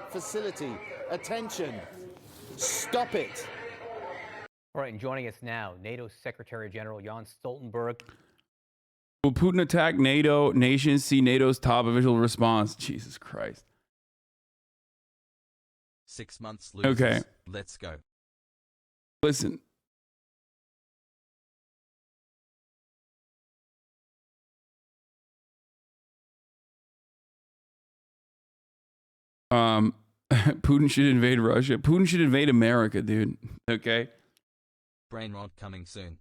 facility. Attention. Stop it. All right, and joining us now, NATO Secretary General Jens Stoltenberg. Will Putin attack NATO? Nations see NATO's top official response. Jesus Christ. 6 months losers. Okay. Let's go. Listen. Putin should invade Russia. Putin should invade America, dude. Okay. Brain rot coming soon.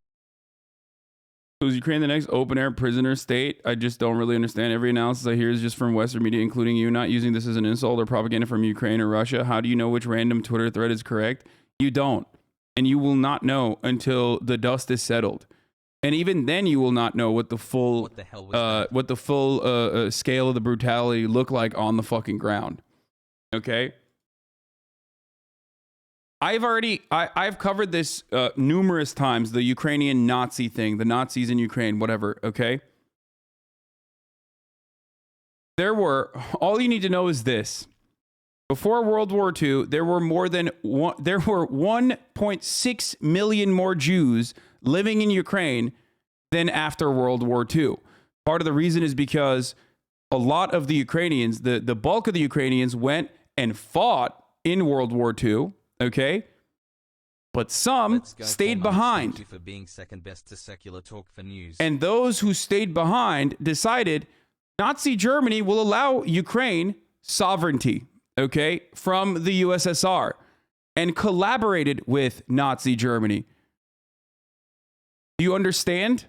So is Ukraine the next open-air prisoner state? I just don't really understand. Every analysis I hear is just from Western media, including you, not using this as an insult or propaganda from Ukraine or Russia. How do you know which random Twitter thread is correct? You don't. And you will not know until the dust is settled. And even then, you will not know what the full, scale of the brutality look like on the fucking ground. Okay? I've covered this numerous times, the Ukrainian Nazi thing, the Nazis in Ukraine, whatever, okay? All you need to know is this. Before World War II, there were 1.6 million more Jews living in Ukraine than after World War II. Part of the reason is because a lot of the Ukrainians, the bulk of the Ukrainians went and fought in World War II. Okay, but some stayed behind. Thank you for being second best to secular talk for news. And those who stayed behind decided Nazi Germany will allow Ukraine sovereignty, okay, from the USSR, and collaborated with Nazi Germany. Do you understand?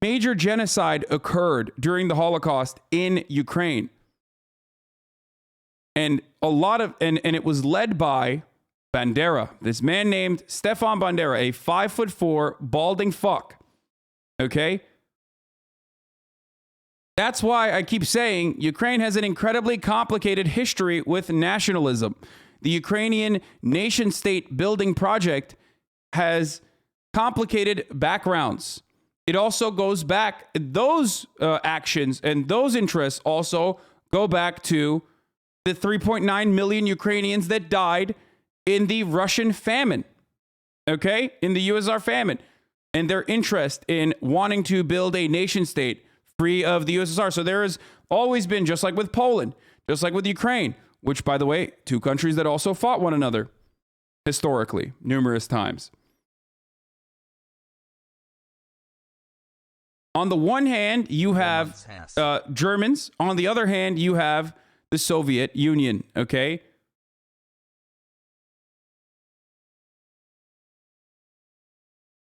Major genocide occurred during the Holocaust in Ukraine. And it was led by Bandera, this man named Stefan Bandera, a 5'4" balding fuck. Okay? That's why I keep saying Ukraine has an incredibly complicated history with nationalism. The Ukrainian nation-state building project has complicated backgrounds. It also goes back, those actions and those interests also go back to the 3.9 million Ukrainians that died in the Russian famine, okay? In the USSR famine. And their interest in wanting to build a nation state free of the USSR. So there has always been, just like with Poland, just like with Ukraine, which, by the way, two countries that also fought one another historically, numerous times. On the one hand, you have Germans. On the other hand, you have the Soviet Union, okay?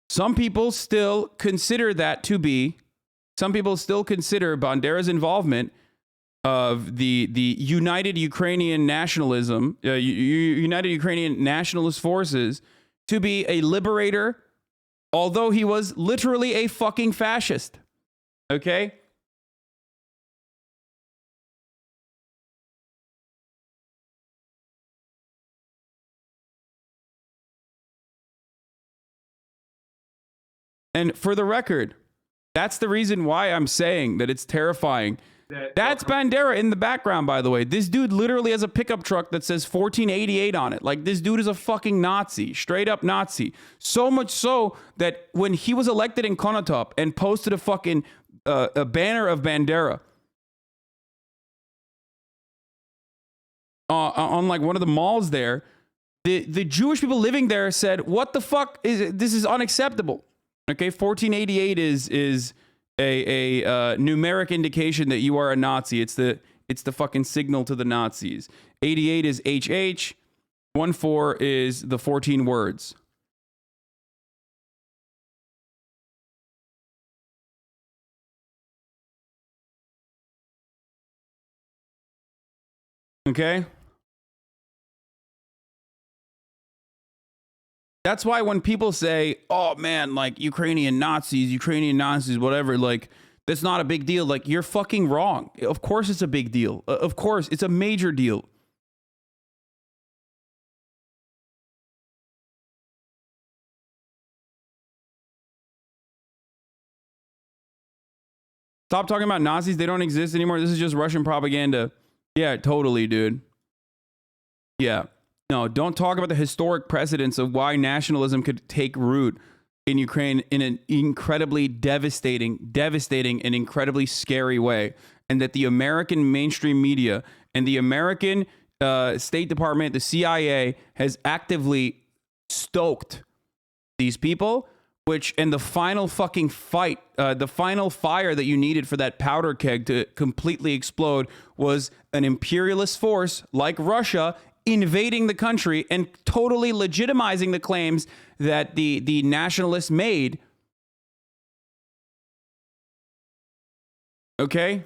Some people still consider Bandera's involvement of the United Ukrainian Nationalism, United Ukrainian Nationalist Forces to be a liberator, although he was literally a fucking fascist, okay? And for the record, that's the reason why I'm saying that it's terrifying. That's Bandera in the background, by the way. This dude literally has a pickup truck that says 1488 on it. Like, this dude is a fucking Nazi, straight up Nazi. So much so that when he was elected in Konotop and posted a fucking a banner of Bandera on like one of the malls there, the Jewish people living there said, "What the fuck is this? Is unacceptable." Okay, 1488 is a numeric indication that you are a Nazi. It's the fucking signal to the Nazis. 88 is HH. 14 is the 14 words. Okay? That's why when people say, oh man, like Ukrainian Nazis, whatever, like that's not a big deal. Like, you're fucking wrong. Of course it's a big deal. Of course, it's a major deal. Stop talking about Nazis. They don't exist anymore. This is just Russian propaganda. Yeah, totally, dude. Yeah. No, don't talk about the historic precedents of why nationalism could take root in Ukraine in an incredibly devastating, and incredibly scary way. And that the American mainstream media and the American State Department, the CIA, has actively stoked these people, and the final fucking fight, the final fire that you needed for that powder keg to completely explode was an imperialist force like Russia invading the country and totally legitimizing the claims that the nationalists made. Okay?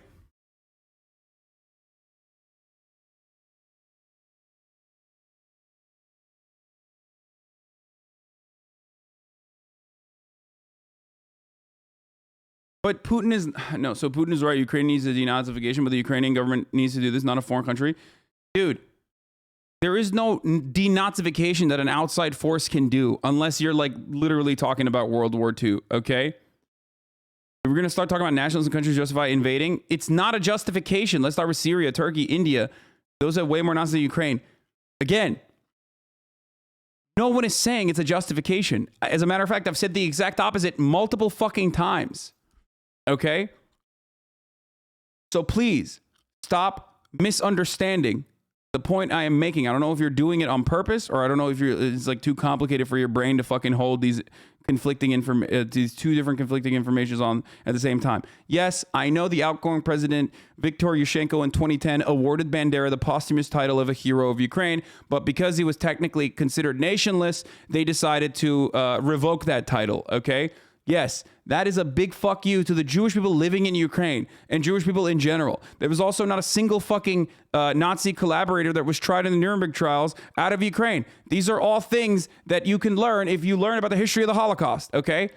But Putin is no, so Putin is right. Ukraine needs a denazification, but the Ukrainian government needs to do this, not a foreign country. Dude, there is no denazification that an outside force can do unless you're like literally talking about World War II, okay? If we're going to start talking about nationalism countries justify invading, it's not a justification. Let's start with Syria, Turkey, India. Those have way more Nazis than Ukraine. Again, no one is saying it's a justification. As a matter of fact, I've said the exact opposite multiple fucking times. Okay? So please stop misunderstanding the point I am making. I don't know if you're doing it on purpose, or I don't know if it's like too complicated for your brain to fucking hold these these two different conflicting informations on at the same time. Yes, I know the outgoing president Viktor Yushchenko in 2010 awarded Bandera the posthumous title of a hero of Ukraine, but because he was technically considered nationless, they decided to revoke that title. Okay. Yes, that is a big fuck you to the Jewish people living in Ukraine and Jewish people in general. There was also not a single fucking Nazi collaborator that was tried in the Nuremberg trials out of Ukraine. These are all things that you can learn if you learn about the history of the Holocaust, okay?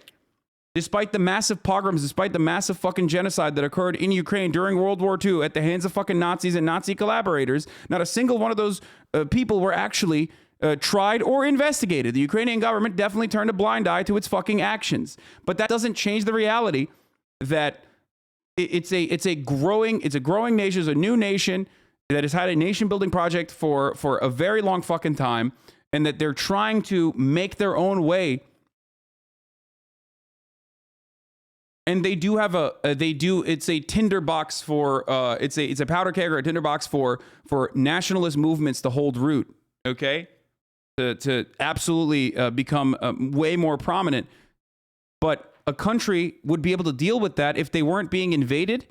Despite the massive pogroms, despite the massive fucking genocide that occurred in Ukraine during World War II at the hands of fucking Nazis and Nazi collaborators, not a single one of those people were actually tried or investigated. The Ukrainian government definitely turned a blind eye to its fucking actions. But that doesn't change the reality that it's a growing nation, it's a new nation that has had a nation building project for a very long fucking time, and that they're trying to make their own way. And they do have it's a tinderbox for it's a powder keg or a tinderbox for nationalist movements to hold root, okay? To absolutely become way more prominent. But a country would be able to deal with that if they weren't being invaded,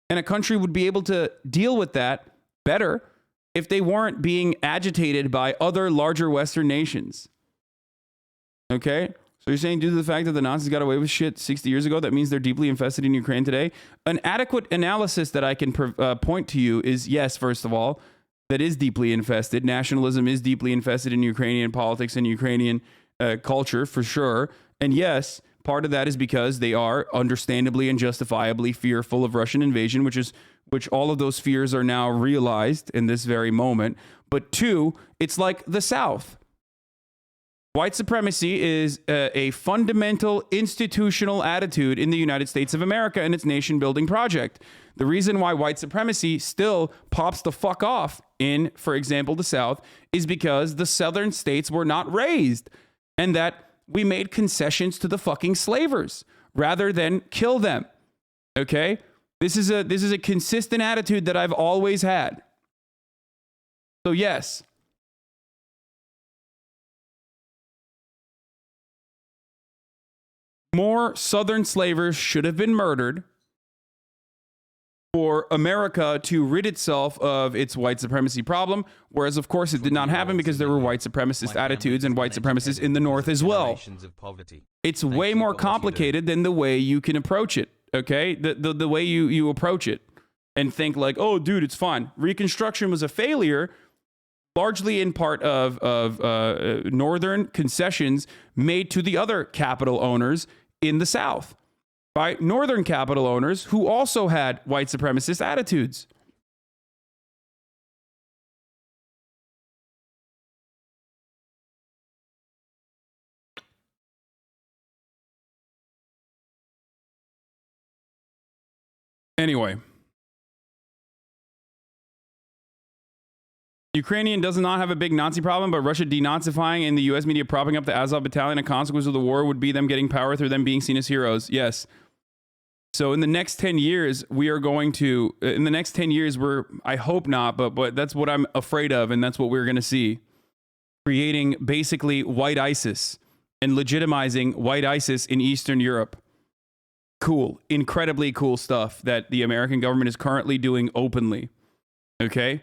and a country would be able to deal with that better if they weren't being agitated by other larger Western nations. Okay? So you're saying due to the fact that the Nazis got away with shit 60 years ago, that means they're deeply infested in Ukraine today? An adequate analysis that I can point to you is, yes, first of all, that is deeply infested. Nationalism is deeply infested in Ukrainian politics and Ukrainian culture, for sure. And yes, part of that is because they are understandably and justifiably fearful of Russian invasion, which all of those fears are now realized in this very moment. But two, it's like the South. White supremacy is a fundamental institutional attitude in the United States of America and its nation-building project. The reason why white supremacy still pops the fuck off in, for example, the South, is because the Southern states were not raised, and that we made concessions to the fucking slavers rather than kill them. Okay? This is a consistent attitude that I've always had. So yes, more Southern slavers should have been murdered for America to rid itself of its white supremacy problem, whereas, of course, it did not happen because there were white supremacist attitudes and white supremacists in the North as well. It's way more complicated than the way you can approach it, okay? The way you approach it and think like, oh, dude, it's fine. Reconstruction was a failure, largely in part of Northern concessions made to the other capital owners in the South by Northern capital owners who also had white supremacist attitudes. Anyway, Ukrainian does not have a big Nazi problem, but Russia denazifying and the U.S. media propping up the Azov battalion, a consequence of the war would be them getting power through them being seen as heroes. Yes. So in the next 10 years, we are going to, in the next 10 years, I hope not, but that's what I'm afraid of, and that's what we're going to see. Creating basically white ISIS and legitimizing white ISIS in Eastern Europe. Cool. Incredibly cool stuff that the American government is currently doing openly. Okay?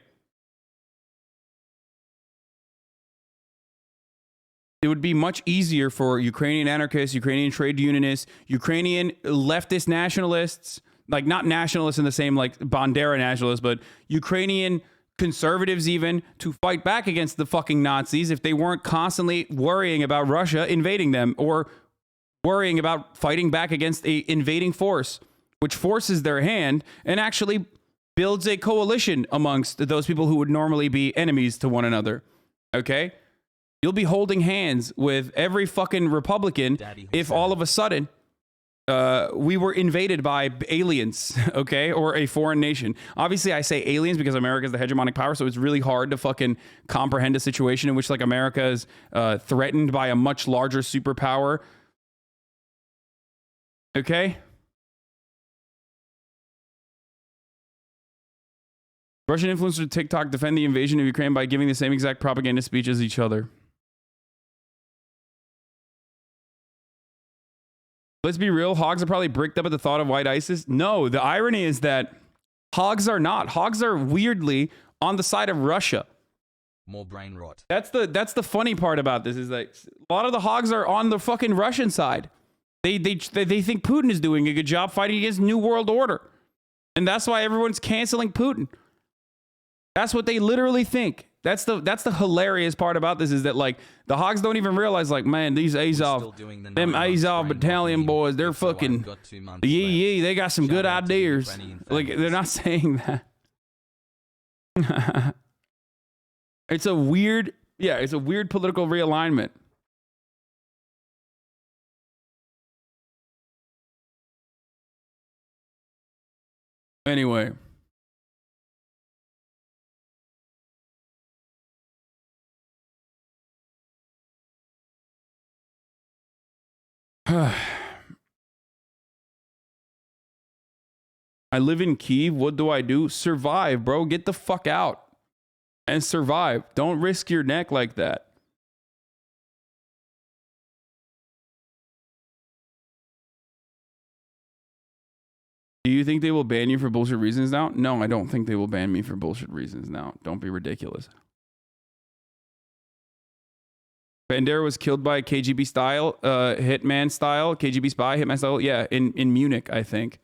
It would be much easier for Ukrainian anarchists, Ukrainian trade unionists, Ukrainian leftist nationalists, like not nationalists in the same like Bandera nationalists, but Ukrainian conservatives even, to fight back against the fucking Nazis if they weren't constantly worrying about Russia invading them or worrying about fighting back against a invading force, which forces their hand and actually builds a coalition amongst those people who would normally be enemies to one another. Okay? You'll be holding hands with every fucking Republican if all of a sudden we were invaded by aliens, okay, or a foreign nation. Obviously, I say aliens because America is the hegemonic power, so it's really hard to fucking comprehend a situation in which like America is threatened by a much larger superpower. Okay? Russian influencers TikTok defend the invasion of Ukraine by giving the same exact propaganda speech as each other. Let's be real, hogs are probably bricked up at the thought of white ISIS. No, the irony is that hogs are not. Hogs are weirdly on the side of Russia. More brain rot. That's the funny part about this is that a lot of the hogs are on the fucking Russian side. They think Putin is doing a good job fighting against New World Order. And that's why everyone's canceling Putin. That's what they literally think. That's the hilarious part about this is that like the hogs don't even realize like, man, these Azov, them Azov battalion boys, they're fucking, yeah, they got some good ideas. Like they're not saying that. It's a weird political realignment. Anyway. I live in Kyiv. What do I do? Survive, bro. Get the fuck out and survive. Don't risk your neck like that. Do you think they will ban you for bullshit reasons now? No, I don't think they will ban me for bullshit reasons now. Don't be ridiculous. Bandera was killed by KGB style, hitman style, KGB spy, hitman style. Yeah, in Munich, I think.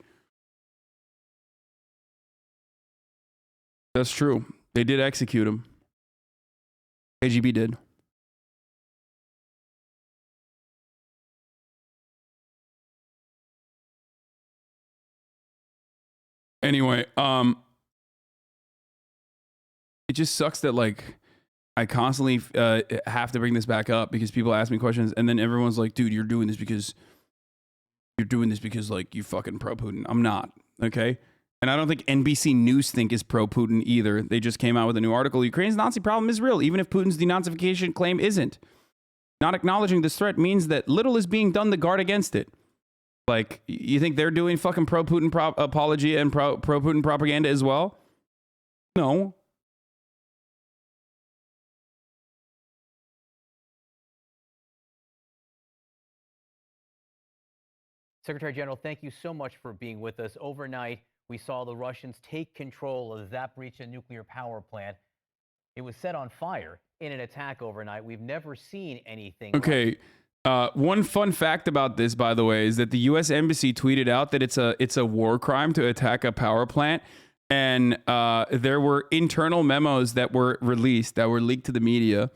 That's true. They did execute him. KGB did. Anyway, it just sucks that like I constantly have to bring this back up because people ask me questions and then everyone's like, dude, you're doing this because like you fucking pro Putin. I'm not. Okay. And I don't think NBC News think is pro Putin either. They just came out with a new article. Ukraine's Nazi problem is real, even if Putin's denazification claim isn't. Not acknowledging this threat means that little is being done to guard against it. Like, you think they're doing fucking pro Putin apology and pro Putin propaganda as well? No. Secretary General, thank you so much for being with us. Overnight, we saw the Russians take control of the Zaporizhzhia nuclear power plant. It was set on fire in an attack overnight. We've never seen anything. Okay. One fun fact about this, by the way, is that the U.S. Embassy tweeted out that it's a war crime to attack a power plant. And there were internal memos that were released, that were leaked to the media,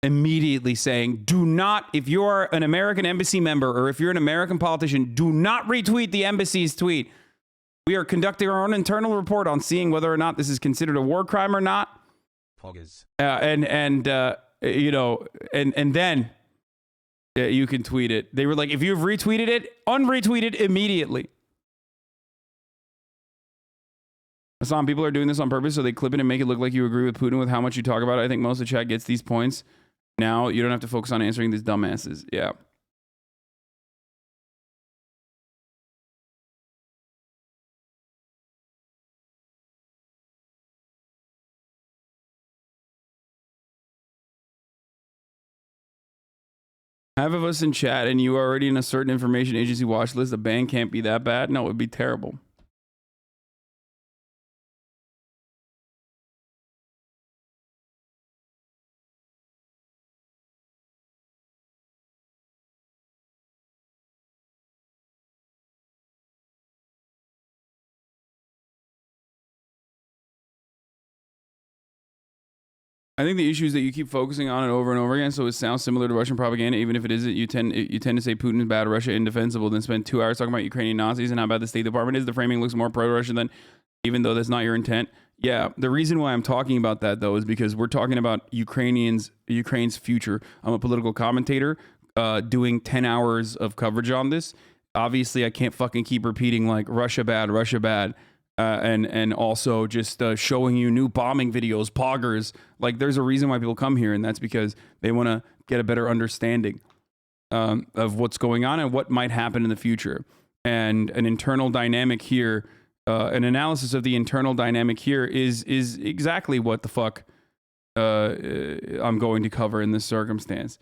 immediately saying, do not, if you're an American embassy member or if you're an American politician, do not retweet the embassy's tweet. We are conducting our own internal report on seeing whether or not this is considered a war crime or not. Poggers. You know, and then you can tweet it. They were like, if you've retweeted it, unretweet it immediately. Hassan, people are doing this on purpose so they clip it and make it look like you agree with Putin with how much you talk about it. I think most of the chat gets these points. Now you don't have to focus on answering these dumbasses. Yeah. Half of us in chat and you are already in a certain information agency watch list. The ban can't be that bad. No, it would be terrible. I think the issue is that you keep focusing on it over and over again, so it sounds similar to Russian propaganda, even if it isn't. You tend to say Putin is bad, Russia indefensible, then spend 2 hours talking about Ukrainian Nazis and how bad the State Department is. The framing looks more pro-Russian than, even though that's not your intent. Yeah, the reason why I'm talking about that, though, is because we're talking about Ukraine's future. I'm a political commentator doing 10 hours of coverage on this. Obviously, I can't fucking keep repeating, like, Russia bad, Russia bad. And also just showing you new bombing videos, poggers. Like, there's a reason why people come here, and that's because they want to get a better understanding of what's going on and what might happen in the future. And an internal dynamic here, an analysis of the internal dynamic here is exactly what the fuck I'm going to cover in this circumstance.